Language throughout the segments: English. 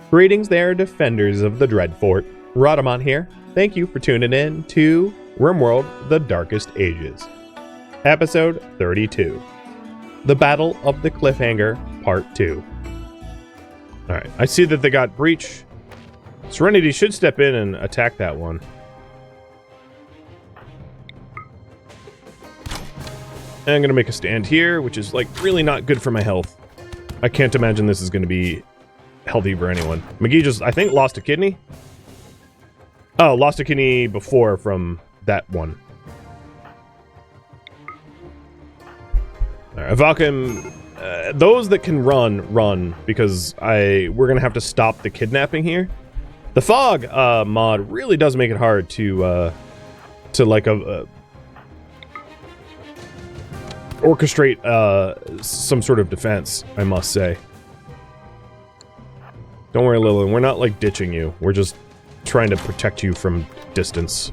Greetings there, defenders of the Dreadfort. Rhadamant here. Thank you for tuning in to RimWorld: The Darkest Ages. Episode 32. The Battle of the Cliffhanger, Part 2. Alright, I see that they got breach. Serenity should step in and attack that one. And I'm gonna make a stand here, which is like really not good for my health. I can't imagine this is gonna be healthy for anyone. McGee just, I think, lost a kidney? Oh, lost a kidney before from that one. Alright, Valkim, those that can run, because we're gonna have to stop the kidnapping here. The fog mod really does make it hard to like orchestrate some sort of defense, I must say. Don't worry, Lillian, we're not like ditching you. We're just trying to protect you from distance.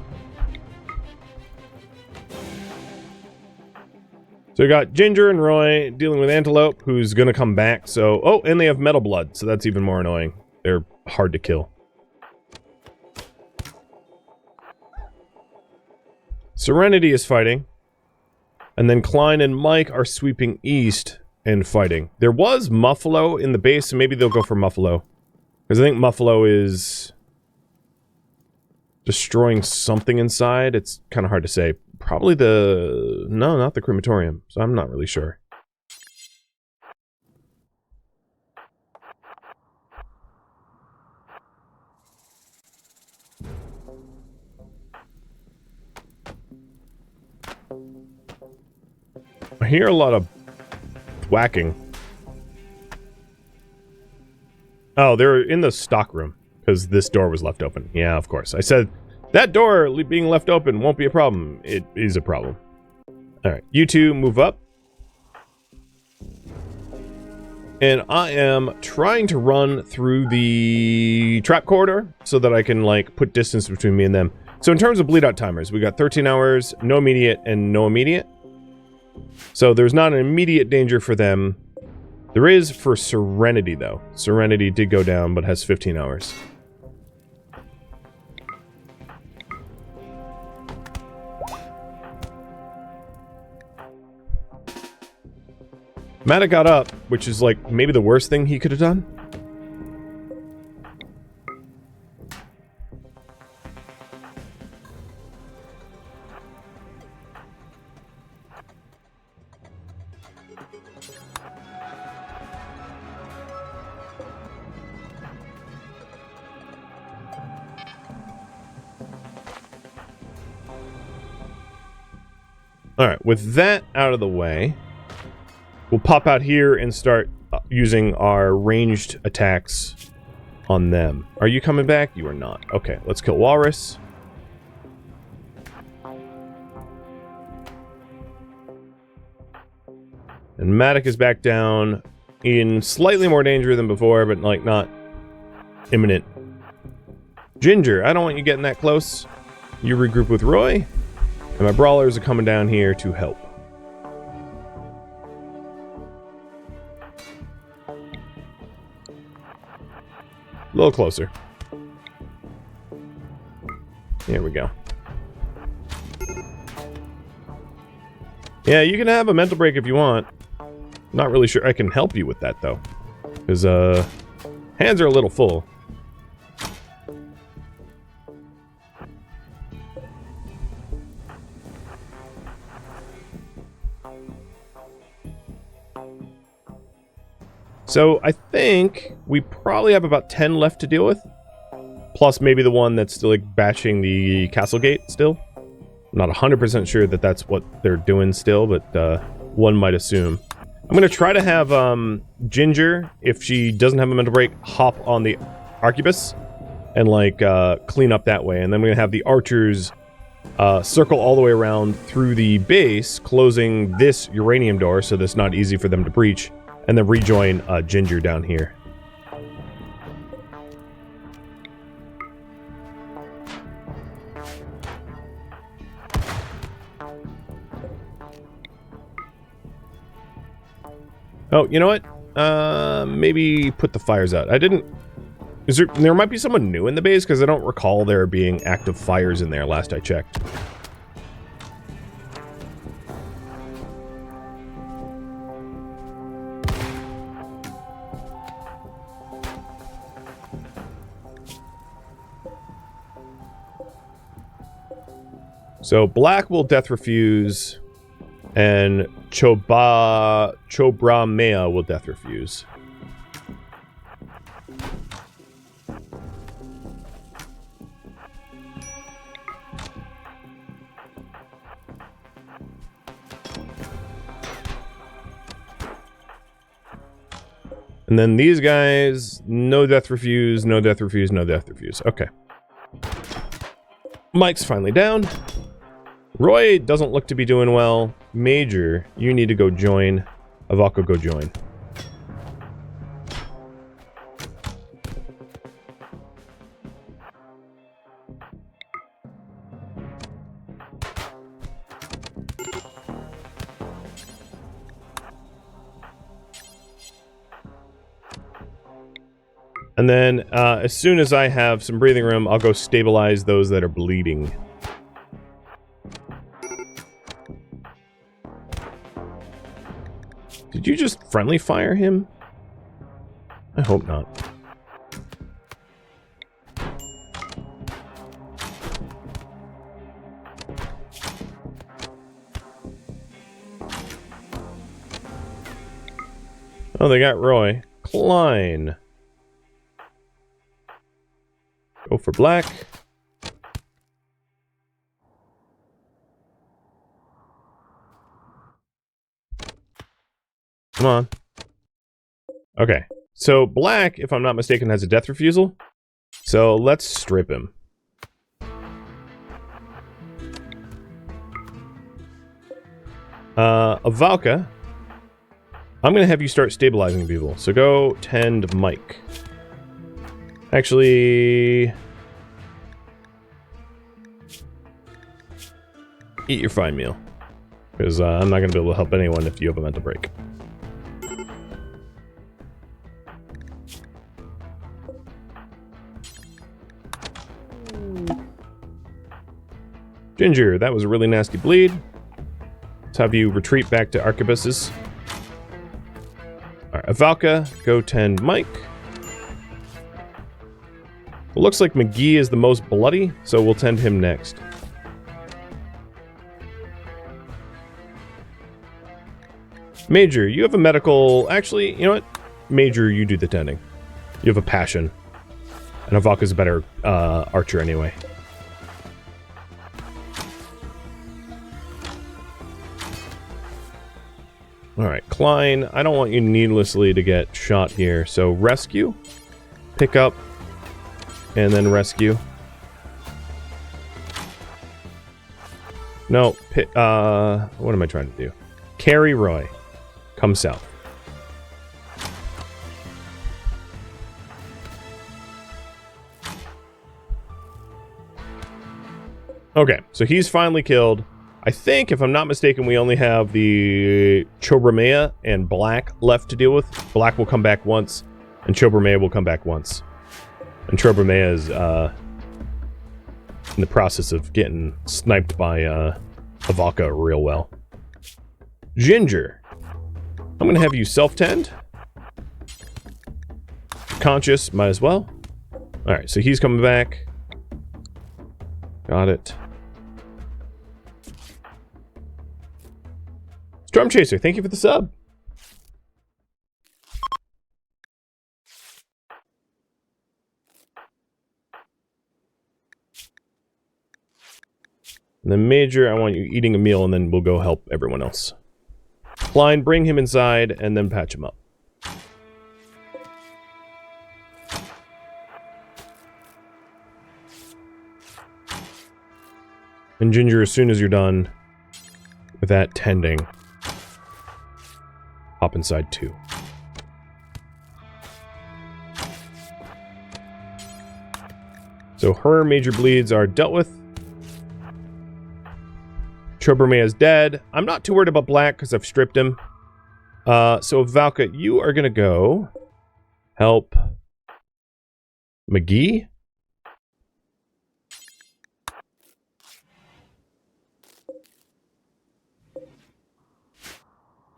So we got Ginger and Roy dealing with Antelope, who's gonna come back, so... Oh, and they have Metal Blood, so that's even more annoying. They're hard to kill. Serenity is fighting. And then Klein and Mike are sweeping east and fighting. There was Muffalo in the base, so maybe they'll go for Muffalo. Because I think Muffalo is destroying something inside. It's kind of hard to say. Probably the... No, not the crematorium. So I'm not really sure. I hear a lot of whacking. Oh, they're in the stock room, because this door was left open. Yeah, of course. I said, that door being left open won't be a problem. It is a problem. Alright, you two move up. And I am trying to run through the trap corridor, so that I can, like, put distance between me and them. So in terms of bleed out timers, we got 13 hours, no immediate, and no immediate. So there's not an immediate danger for them. There is for Serenity, though. Serenity did go down, but has 15 hours. Matta got up, which is like maybe the worst thing he could have done. Alright, with that out of the way, we'll pop out here and start using our ranged attacks on them. Are you coming back? You are not. Okay, let's kill Walrus. And Matic is back down in slightly more danger than before, but like not imminent. Ginger, I don't want you getting that close. You regroup with Roy. And my brawlers are coming down here to help. A little closer. Here we go. Yeah, you can have a mental break if you want. Not really sure I can help you with that, though. Because, hands are a little full. So, I think we probably have about 10 left to deal with. Plus maybe the one that's still, like, bashing the castle gate still. I'm not 100% sure that that's what they're doing still, but one might assume. I'm going to try to have Ginger, if she doesn't have a mental break, hop on the Arquebus and, like, clean up that way. And then we're going to have the archers circle all the way around through the base, closing this uranium door so that's not easy for them to breach. And then rejoin Ginger down here. Oh, you know what? Maybe put the fires out. I didn't There might be someone new in the base, because I don't recall there being active fires in there last I checked. So black will death refuse, and Chobramea will death refuse. And then these guys, no death refuse, no death refuse, no death refuse. Okay. Mike's finally down. Roy doesn't look to be doing well. Major, you need to go join. Avaka, go join. And then, as soon as I have some breathing room, I'll go stabilize those that are bleeding. Did you just friendly fire him? I hope not. Oh, they got Roy. Klein. Go for black. Come on. Okay. So black, if I'm not mistaken, has a death refusal. So let's strip him. Avalka, I'm going to have you start stabilizing people. So go tend Mike. Actually, eat your fine meal. Because I'm not going to be able to help anyone if you have a mental break. Ginger, that was a really nasty bleed. Let's have you retreat back to Arquebus's. Alright, Avalka, go tend Mike. It looks like McGee is the most bloody, so we'll tend him next. Major, you have a medical... Actually, you know what? Major, you do the tending. You have a passion. And Avalka's a better archer anyway. Alright, Klein, I don't want you needlessly to get shot here, so rescue, pick up, and then rescue. No, what am I trying to do? Carry Roy. Come south. Okay, so he's finally killed. I think, if I'm not mistaken, we only have the Chobramea and Black left to deal with. Black will come back once, and Chobramea will come back once. And Chobramea is in the process of getting sniped by Avalka real well. Ginger, I'm going to have you self-tend. Conscious, might as well. Alright, so he's coming back. Got it. Storm Chaser, thank you for the sub. And then Major, I want you eating a meal, and then we'll go help everyone else. Klein, bring him inside, and then patch him up. And Ginger, as soon as you're done with that tending, hop inside too. So her major bleeds are dealt with. Chobramea is dead. I'm not too worried about Black because I've stripped him. So Valka, you are going to go help McGee?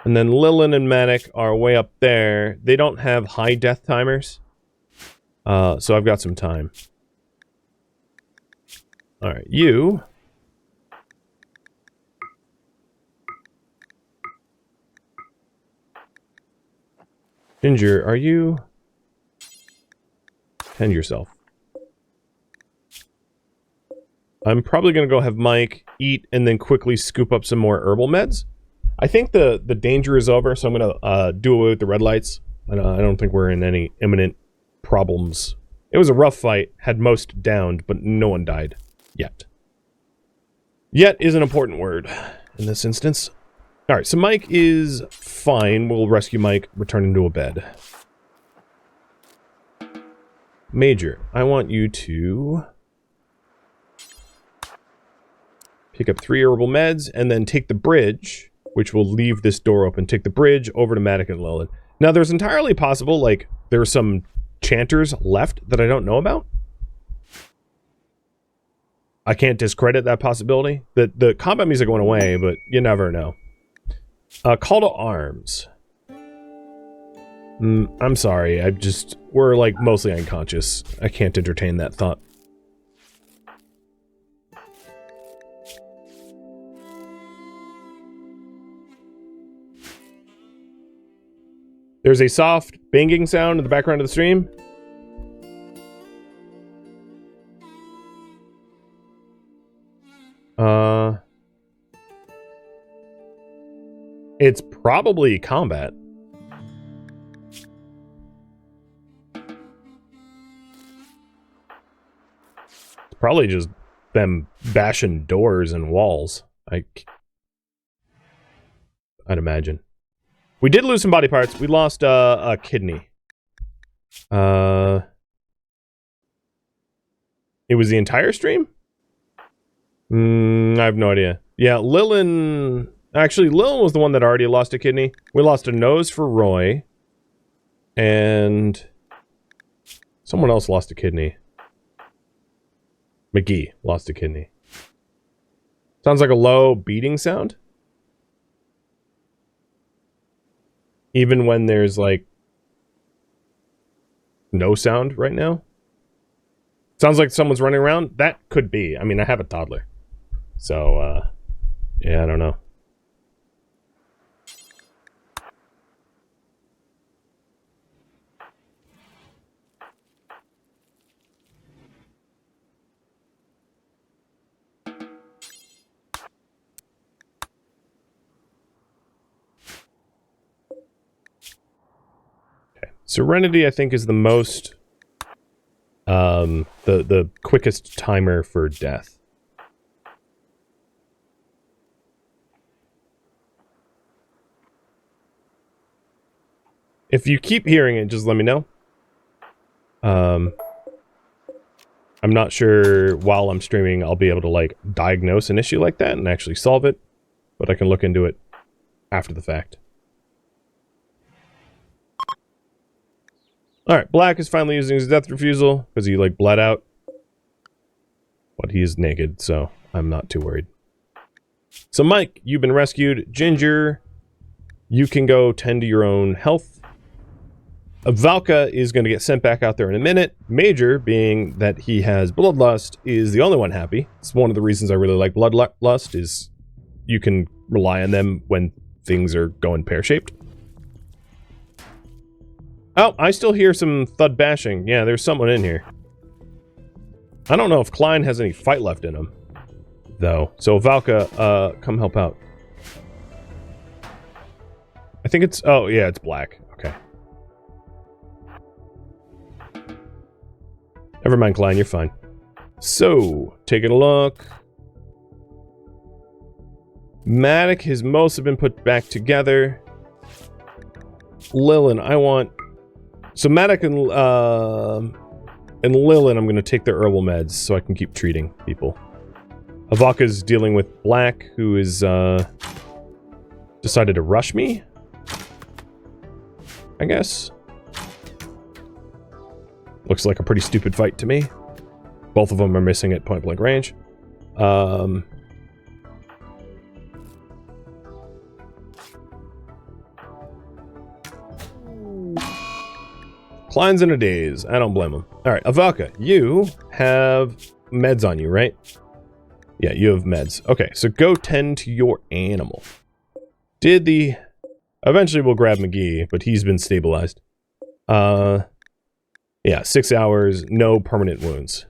And then Lilin and Matic are way up there. They don't have high death timers. So I've got some time. Alright, you... Ginger, are you... Tend yourself. I'm probably going to go have Mike eat and then quickly scoop up some more herbal meds. I think the danger is over, so I'm going to do away with the red lights. I don't think we're in any imminent problems. It was a rough fight, had most downed, but no one died. Yet. Yet is an important word in this instance. Alright, so Mike is fine. We'll rescue Mike, return him to a bed. Major, I want you to pick up 3 herbal meds and then take the bridge, which will leave this door open. Take the bridge over to Matic and Lilith. Now, there's entirely possible, like, there are some chanters left that I don't know about. I can't discredit that possibility. The combat music went away, but you never know. Call to arms. I'm sorry, we're like mostly unconscious. I can't entertain that thought. There's a soft banging sound in the background of the stream. It's probably combat. It's probably just them bashing doors and walls. I'd imagine. We did lose some body parts. We lost a kidney. It was the entire stream? I have no idea. Yeah, Lilin... Actually, Lilin was the one that already lost a kidney. We lost a nose for Roy. And... someone else lost a kidney. McGee lost a kidney. Sounds like a low beating sound. Even when there's, like... no sound right now. Sounds like someone's running around. That could be. I mean, I have a toddler. So, yeah, I don't know. Okay. Serenity, I think, is the most... the quickest timer for death. If you keep hearing it, just let me know. I'm not sure while I'm streaming I'll be able to, like, diagnose an issue like that and actually solve it, but I can look into it after the fact. Alright, Black is finally using his death refusal, because he, like, bled out. But he is naked, so I'm not too worried. So, Mike, you've been rescued. Ginger, you can go tend to your own health. Valka is going to get sent back out there in a minute. Major, being that he has Bloodlust, is the only one happy. It's one of the reasons I really like Bloodlust, is you can rely on them when things are going pear-shaped. Oh, I still hear some thud bashing. Yeah, there's someone in here. I don't know if Klein has any fight left in him, though. So, Valka, come help out. I think it's... oh, yeah, it's Black. Okay. Never mind, Klein, you're fine. So, taking a look. Matic has mostly been put back together. Lilin, I want... So Matic and Lilin, I'm going to take their herbal meds so I can keep treating people. Avaka's dealing with Black, who is, decided to rush me? I guess. Looks like a pretty stupid fight to me. Both of them are missing at point blank range. Klein's in a daze. I don't blame him. Alright, Avalka, you have meds on you, right? Yeah, you have meds. Okay, so go tend to your animal. Eventually we'll grab McGee, but he's been stabilized. Yeah, 6 hours, no permanent wounds.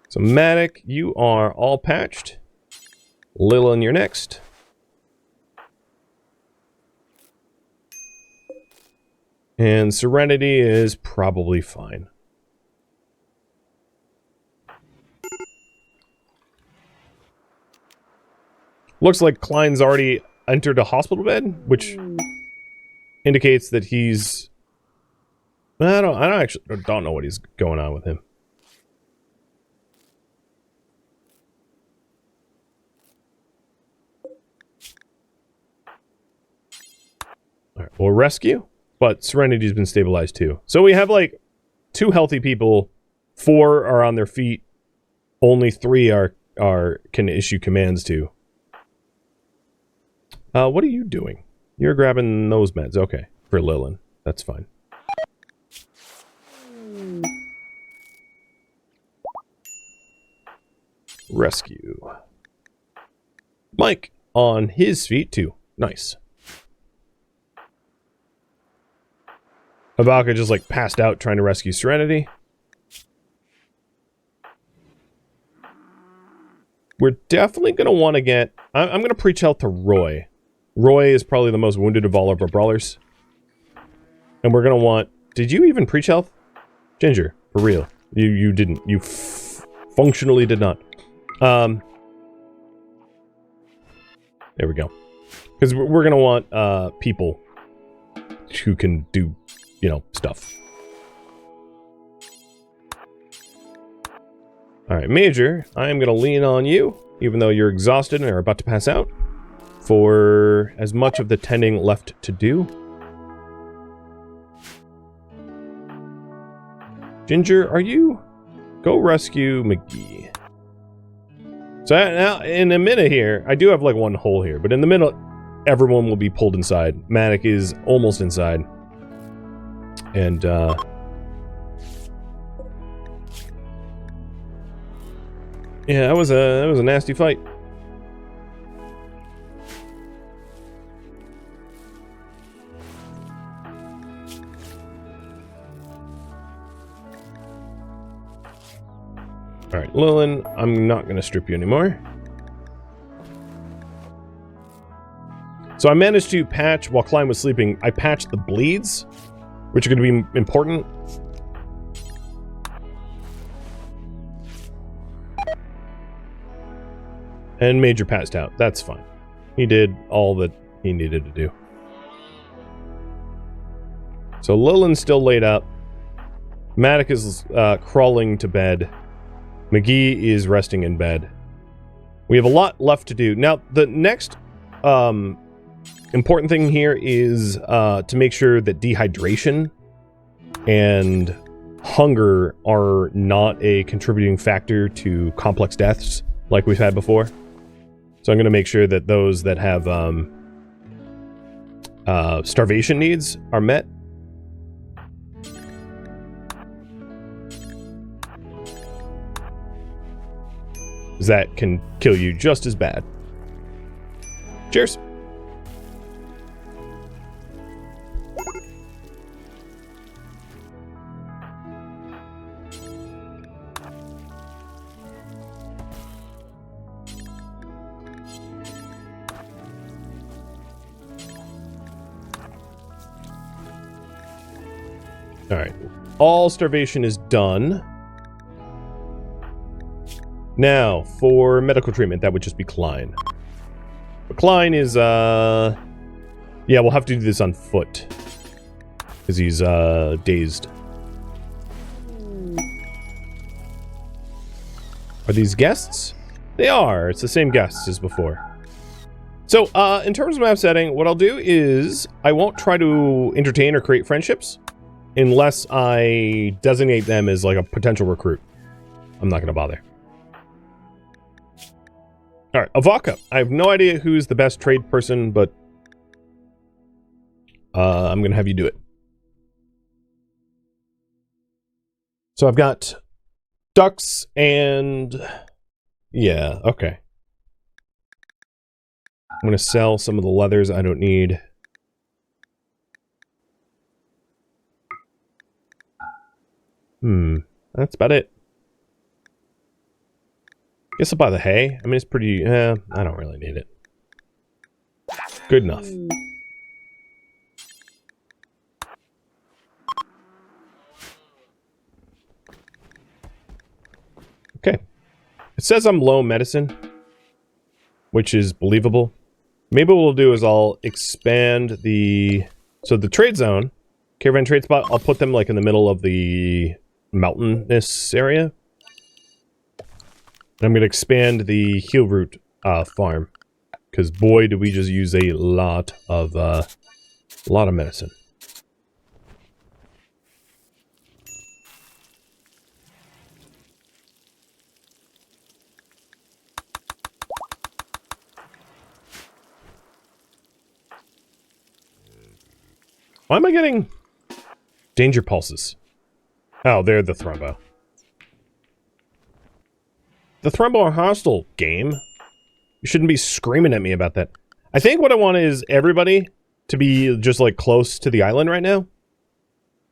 So Matic, you are all patched. Lilin, you're next. And Serenity is probably fine. Looks like Klein's already entered a hospital bed, which indicates that he's... I don't know what he's going on with him. Alright, we'll rescue, but Serenity's been stabilized too. So we have like 2 healthy people, 4 are on their feet, only 3 can issue commands to. What are you doing? You're grabbing those meds. Okay, for Lilin. That's fine. Rescue. Mike on his feet too. Nice. Avalka just like passed out trying to rescue Serenity. We're definitely going to want to get... I'm going to preach health to Roy. Roy is probably the most wounded of all of our brawlers. And we're going to want... Did you even preach health? Ginger, for real. You didn't. You functionally did not. There we go. Because we're going to want people who can do, you know, stuff. Alright, Major, I am going to lean on you, even though you're exhausted and are about to pass out, for as much of the tending left to do. Ginger, are you? Go rescue McGee. So now, in a minute here, I do have like one hole here, but in the middle, everyone will be pulled inside. Matic is almost inside. And, yeah, that was a nasty fight. Alright, Lilin, I'm not going to strip you anymore. So I managed to patch, while Klein was sleeping, I patched the bleeds, which are going to be important. And Major passed out. That's fine. He did all that he needed to do. So Lilin's still laid up. Matic is crawling to bed. McGee is resting in bed. We have a lot left to do. Now, the next important thing here is to make sure that dehydration and hunger are not a contributing factor to complex deaths like we've had before. So I'm going to make sure that those that have starvation needs are met. That can kill you just as bad. Cheers. All right. All starvation is done. Now, for medical treatment, that would just be Klein. But Klein is, yeah, we'll have to do this on foot. Because he's, dazed. Are these guests? I They are. It's the same guests as before. So, in terms of map setting, what I'll do is I won't try to entertain or create friendships unless I designate them as like a potential recruit. I'm not going to bother. All right, Avaka. I have no idea who's the best trade person, but I'm going to have you do it. So I've got ducks and... yeah, okay. I'm going to sell some of the leathers I don't need. That's about it. Guess I'll buy the hay. I mean, it's pretty... I don't really need it. Good enough. Okay. It says I'm low medicine, which is believable. Maybe what we'll do is I'll expand the... so the trade zone, caravan trade spot, I'll put them like in the middle of the mountainous area. And I'm going to expand the heel root farm. Because boy, do we just use a lot of medicine. Why am I getting danger pulses? Oh, they're the thrombo. The thrombo are hostile, game. You shouldn't be screaming at me about that. I think what I want is everybody to be just, like, close to the island right now.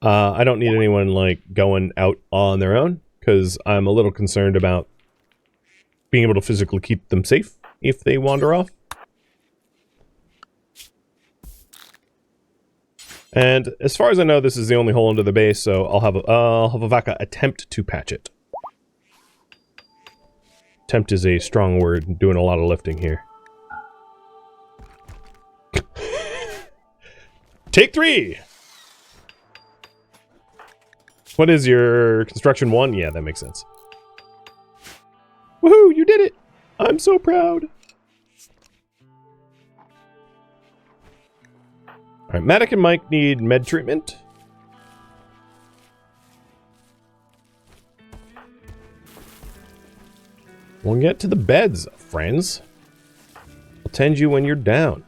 I don't need anyone, like, going out on their own, because I'm a little concerned about being able to physically keep them safe if they wander off. And as far as I know, this is the only hole under the base, so I'll have Avaka attempt to patch it. Attempt is a strong word, doing a lot of lifting here. Take 3! What is your construction 1? Yeah, that makes sense. Woohoo, you did it! I'm so proud! Alright, Matic and Mike need med treatment. We'll get to the beds, friends. I'll tend you when you're down.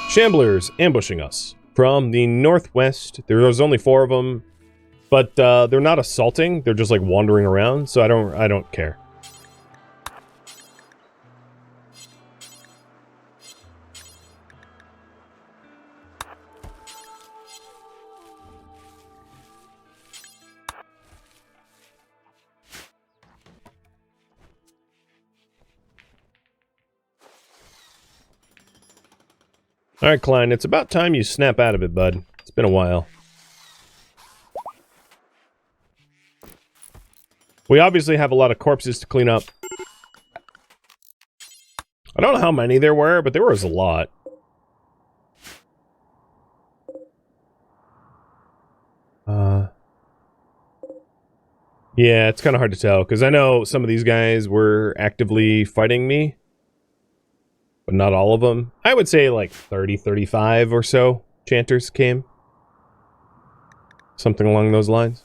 Shamblers ambushing us from the northwest. There's only 4 of them, but they're not assaulting. They're just like wandering around, so I don't care. Alright, Klein, it's about time you snap out of it, bud. It's been a while. We obviously have a lot of corpses to clean up. I don't know how many there were, but there was a lot. Yeah, it's kind of hard to tell, because I know some of these guys were actively fighting me. But not all of them. I would say like 30, 35 or so chanters came. Something along those lines.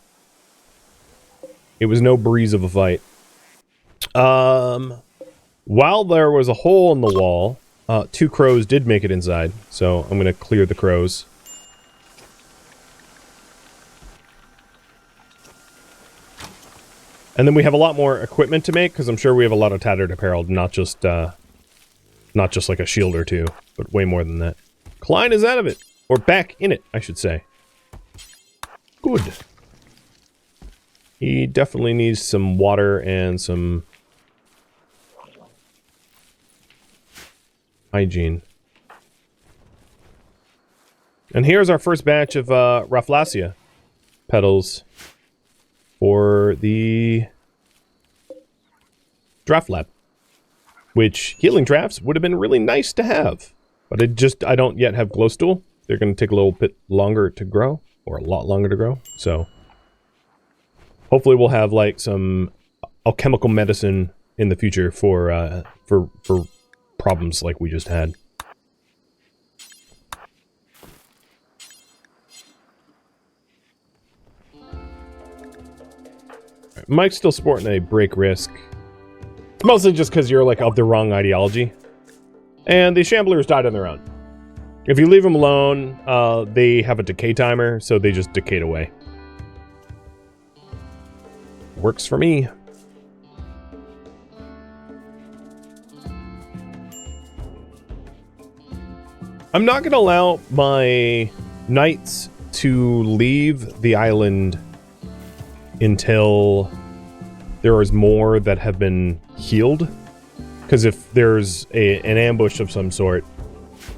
It was no breeze of a fight. While there was a hole in the wall, 2 crows did make it inside. So I'm going to clear the crows. And then we have a lot more equipment to make, because I'm sure we have a lot of tattered apparel, not just like a shield or 2, but way more than that. Klein is out of it. Or back in it, I should say. Good. He definitely needs some water and some hygiene. And here's our first batch of Rafflesia petals for the draft lab. Which, healing drafts would have been really nice to have. But I don't yet have glowstool. they're going to take a little bit longer to grow, or a lot longer to grow. So hopefully we'll have like some alchemical medicine in the future for problems like we just had. Right, Mike's still sporting a break risk. Mostly just because you're like of the wrong ideology. And the Shamblers died on their own. If you leave them alone, they have a decay timer, so they just decayed away. Works for me. I'm not going to allow my knights to leave the island until there is more that have been healed. Because if there's an ambush of some sort,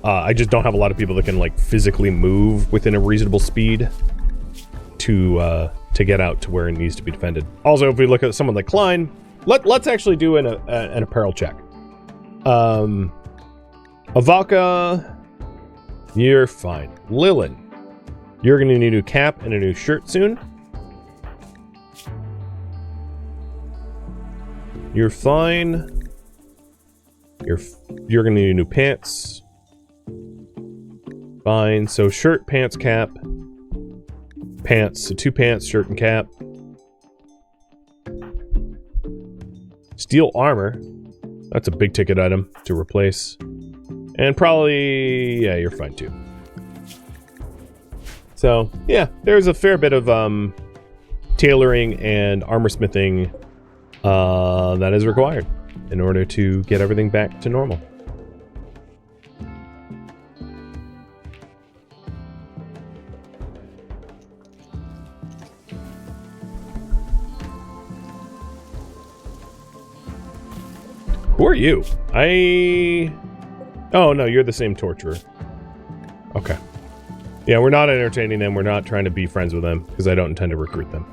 I just don't have a lot of people that can like physically move within a reasonable speed to get out to where it needs to be defended. Also, if we look at someone like Klein, let's actually do an apparel check. Avalka, you're fine. Lilin, you're going to need a new cap and a new shirt soon. You're fine. You're gonna need new pants. Fine. So shirt, pants, cap. Pants. So 2 pants, shirt, and cap. Steel armor. That's a big ticket item to replace. And probably, yeah, you're fine too. So yeah, there's a fair bit of tailoring and armor smithing that is required in order to get everything back to normal. Who are you? Oh no, you're the same torturer. Okay. Yeah, we're not entertaining them. We're not trying to be friends with them because I don't intend to recruit them.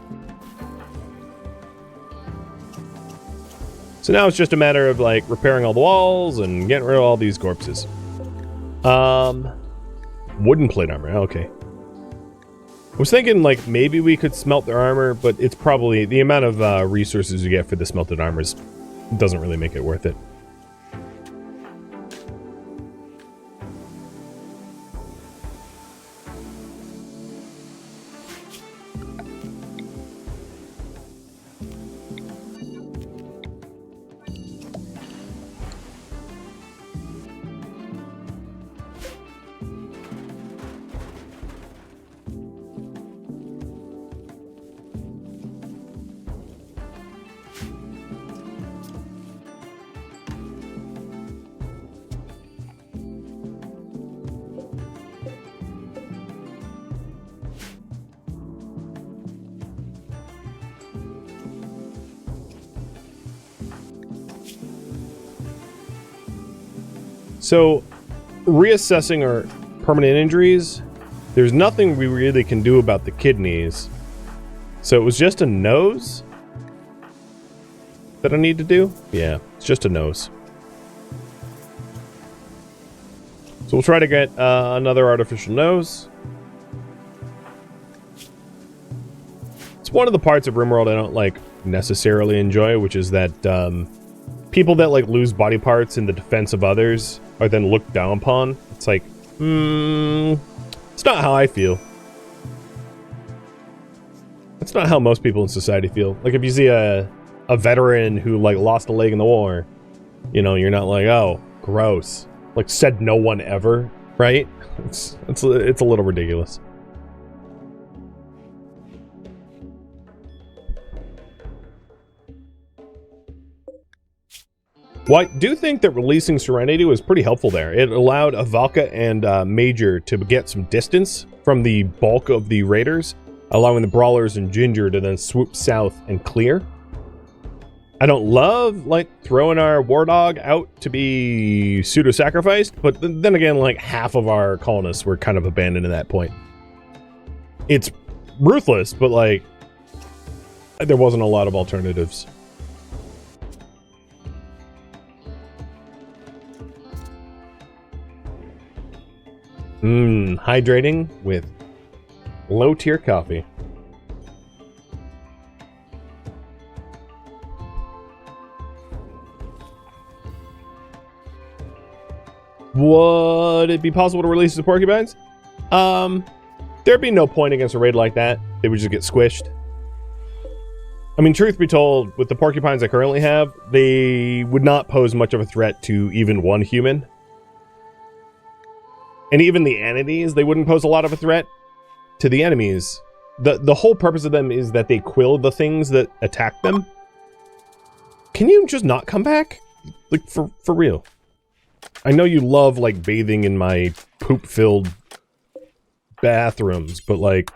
So now it's just a matter of like repairing all the walls and getting rid of all these corpses. Wooden plate armor, okay. I was thinking like maybe we could smelt their armor, but it's probably the amount of resources you get for the smelted armors doesn't really make it worth it. So, reassessing our permanent injuries, there's nothing we really can do about the kidneys. So it was just a nose that I need to do? Yeah, it's just a nose. So we'll try to get another artificial nose. It's one of the parts of RimWorld I don't like necessarily enjoy, which is that people that like lose body parts in the defense of others are then looked down upon. It's like, it's not how I feel. That's not how most people in society feel. Like if you see a veteran who like lost a leg in the war, you know, you're not like, oh, gross. Like said no one ever, right? It's a little ridiculous. Well, I do think that releasing Serenity was pretty helpful there. It allowed Avalka and Major to get some distance from the bulk of the raiders, allowing the Brawlers and Ginger to then swoop south and clear. I don't love, like, throwing our War Dog out to be pseudo-sacrificed, but then again, like, half of our colonists were kind of abandoned at that point. It's ruthless, but, like, there wasn't a lot of alternatives. Hydrating with low-tier coffee. Would it be possible to release the porcupines? There'd be no point against a raid like that. They would just get squished. I mean, truth be told, with the porcupines I currently have, they would not pose much of a threat to even one human. And even the entities, they wouldn't pose a lot of a threat to the enemies. The whole purpose of them is that they quill the things that attack them. Can you just not come back? Like, for real. I know you love, like, bathing in my poop-filled bathrooms, but, like,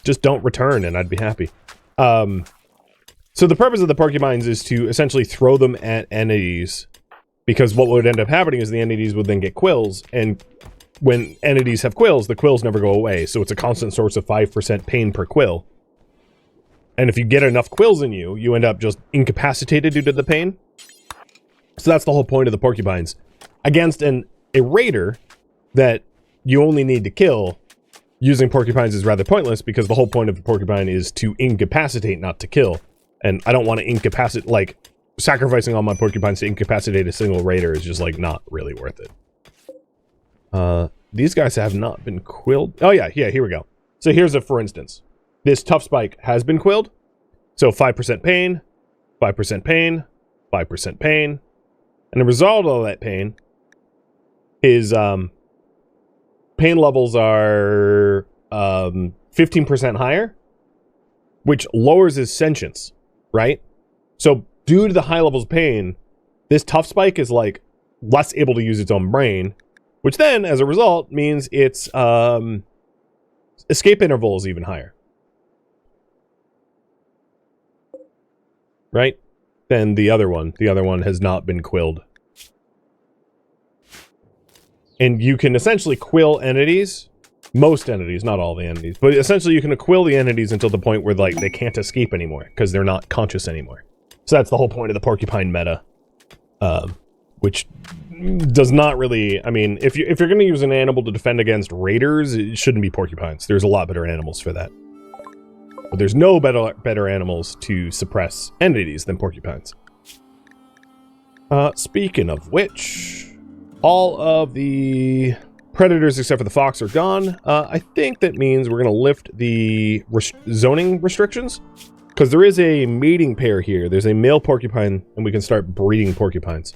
just don't return and I'd be happy. So the purpose of the porcupines is to essentially throw them at entities, because what would end up happening is the entities would then get quills, and when entities have quills, the quills never go away, so it's a constant source of 5% pain per quill. And if you get enough quills in you, you end up just incapacitated due to the pain. So that's the whole point of the porcupines. Against a raider that you only need to kill, using porcupines is rather pointless, because the whole point of the porcupine is to incapacitate, not to kill. And I don't want to incapacitate, like, sacrificing all my porcupines to incapacitate a single raider is just, like, not really worth it. These guys have not been quilled. Oh yeah, here we go. So here's a for instance. This tough spike has been quilled. So 5% pain, 5% pain, 5% pain. And the result of all that pain is, pain levels are 15% higher, which lowers his sentience, right? So due to the high levels of pain, this tough spike is like less able to use its own brain, which then, as a result, means its escape interval is even higher, right? Than the other one. The other one has not been quilled. And you can essentially quill entities. Most entities, not all the entities. But essentially you can quill the entities until the point where, like, they can't escape anymore, because they're not conscious anymore. So that's the whole point of the porcupine meta. Which does not really... I mean, if you're going to use an animal to defend against raiders, it shouldn't be porcupines. There's a lot better animals for that. But there's no better animals to suppress entities than porcupines. Speaking of which... all of the predators except for the fox are gone. I think that means we're going to lift the zoning restrictions, because there is a mating pair here. There's a male porcupine, and we can start breeding porcupines.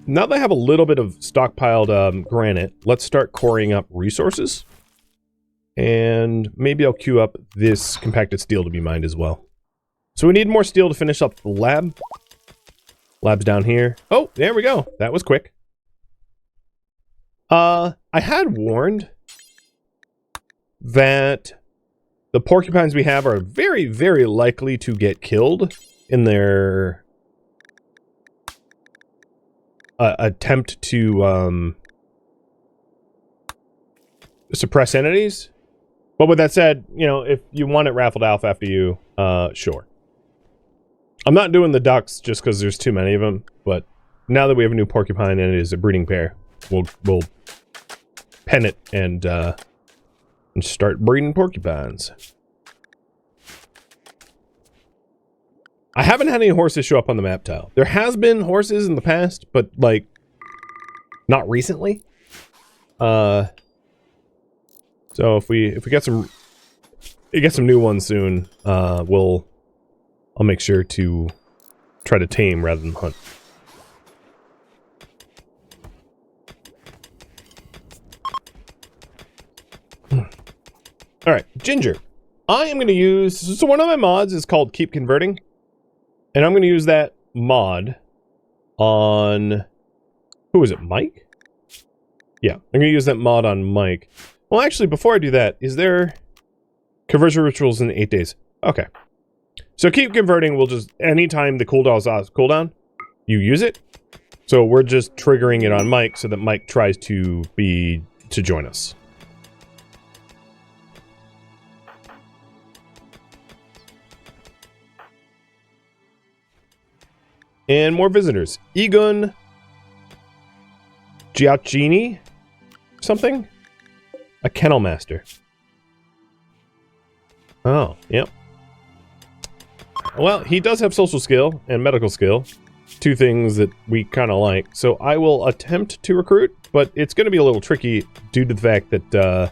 Now that I have a little bit of stockpiled granite, let's start quarrying up resources. And maybe I'll queue up this compacted steel to be mined as well. So we need more steel to finish up the lab. Lab's down here. Oh, there we go. That was quick. I had warned that the porcupines we have are very, very likely to get killed in their attempt to suppress entities. But with that said, you know, if you want it raffled off after you, sure. I'm not doing the ducks just because there's too many of them, but now that we have a new porcupine and it is a breeding pair, we'll pen it and start breeding porcupines. I haven't had any horses show up on the map tile. There has been horses in the past, but like not recently. So if we get some new ones soon, I'll make sure to try to tame rather than hunt. All right, ginger. I am going to use, so one of my mods is called Keep Converting, and I'm going to use that mod on, who is it, Mike? Yeah, I'm going to use that mod on Mike. Well, actually, before I do that, is there conversion rituals in 8 days? Okay. So Keep Converting will just, anytime the cooldown is off cooldown, you use it. So we're just triggering it on Mike so that Mike tries to join us. And more visitors. Egon Giacchini? Something? A kennel master. Oh, yep. Well, he does have social skill and medical skill. Two things that we kind of like. So I will attempt to recruit, but it's going to be a little tricky due to the fact that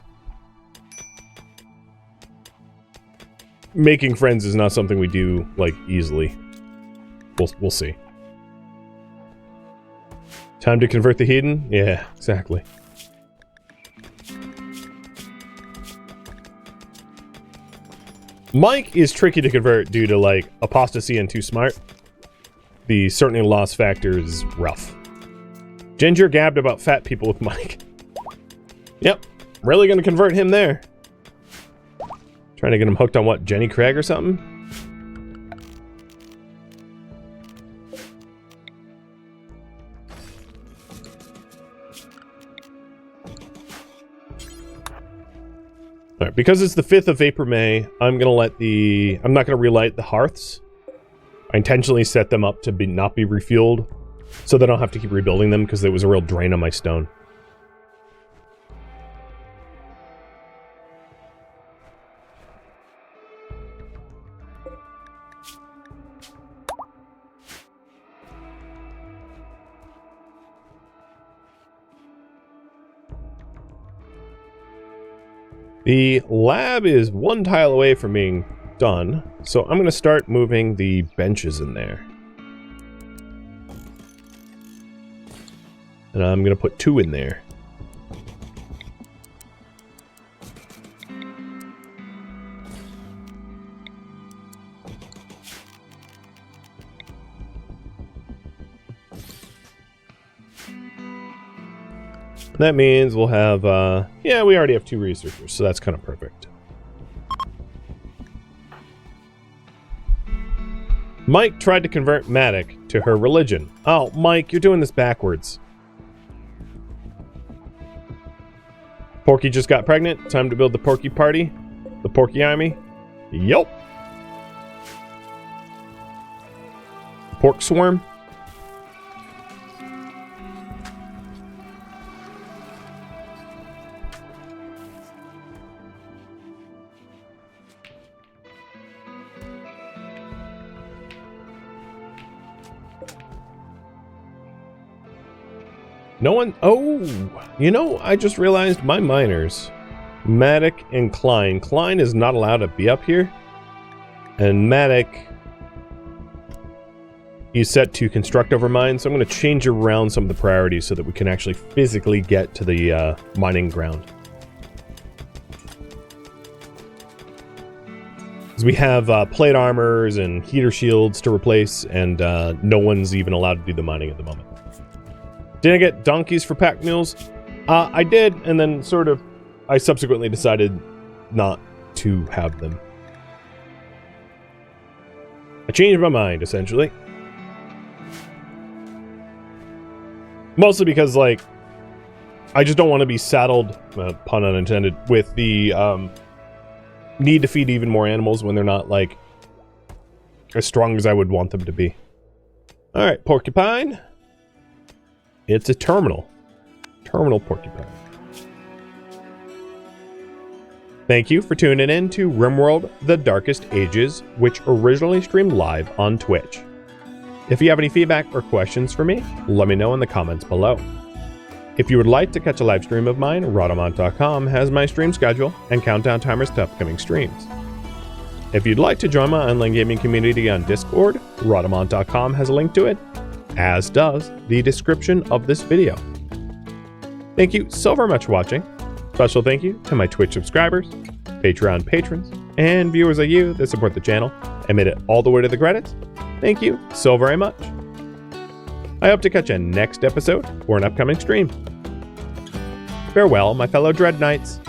making friends is not something we do, like, easily. We'll see. Time to convert the heathen? Yeah, exactly. Mike is tricky to convert due to, like, apostasy and too smart. The certainly loss factor is rough. Ginger gabbed about fat people with Mike. Yep, really gonna convert him there. Trying to get him hooked on what, Jenny Craig or something? Alright, because it's the 5th of April, May, I'm not gonna relight the hearths. I intentionally set them up to not be refueled, so that I don't have to keep rebuilding them, because there was a real drain on my stone. The lab is one tile away from being done, so I'm going to start moving the benches in there. And I'm going to put 2 in there. That means we'll have, yeah, we already have 2 researchers, so that's kind of perfect. Mike tried to convert Matic to her religion. Oh, Mike, you're doing this backwards. Porky just got pregnant. Time to build the Porky Party. The Porky Army. Yup. Pork Swarm. No one... Oh! You know, I just realized my miners. Matic and Klein. Klein is not allowed to be up here. And Matic is set to construct over mine, so I'm going to change around some of the priorities so that we can actually physically get to the mining ground. Because we have plate armors and heater shields to replace, and no one's even allowed to do the mining at the moment. Did I get donkeys for pack mules? I did, and then I subsequently decided not to have them. I changed my mind, essentially. Mostly because, like, I just don't want to be saddled, pun unintended, with the need to feed even more animals when they're not, like, as strong as I would want them to be. Alright, porcupine. It's a terminal. Terminal porcupine. Thank you for tuning in to RimWorld The Darkest Ages, which originally streamed live on Twitch. If you have any feedback or questions for me, let me know in the comments below. If you would like to catch a live stream of mine, Rhadamant.com has my stream schedule and countdown timers to upcoming streams. If you'd like to join my online gaming community on Discord, Rhadamant.com has a link to it, as does the description of this video. Thank you so very much for watching. Special thank you to my Twitch subscribers, Patreon patrons, and viewers like you that support the channel and made it all the way to the credits. Thank you so very much. I hope to catch you next episode or an upcoming stream. Farewell, my fellow Dread Knights.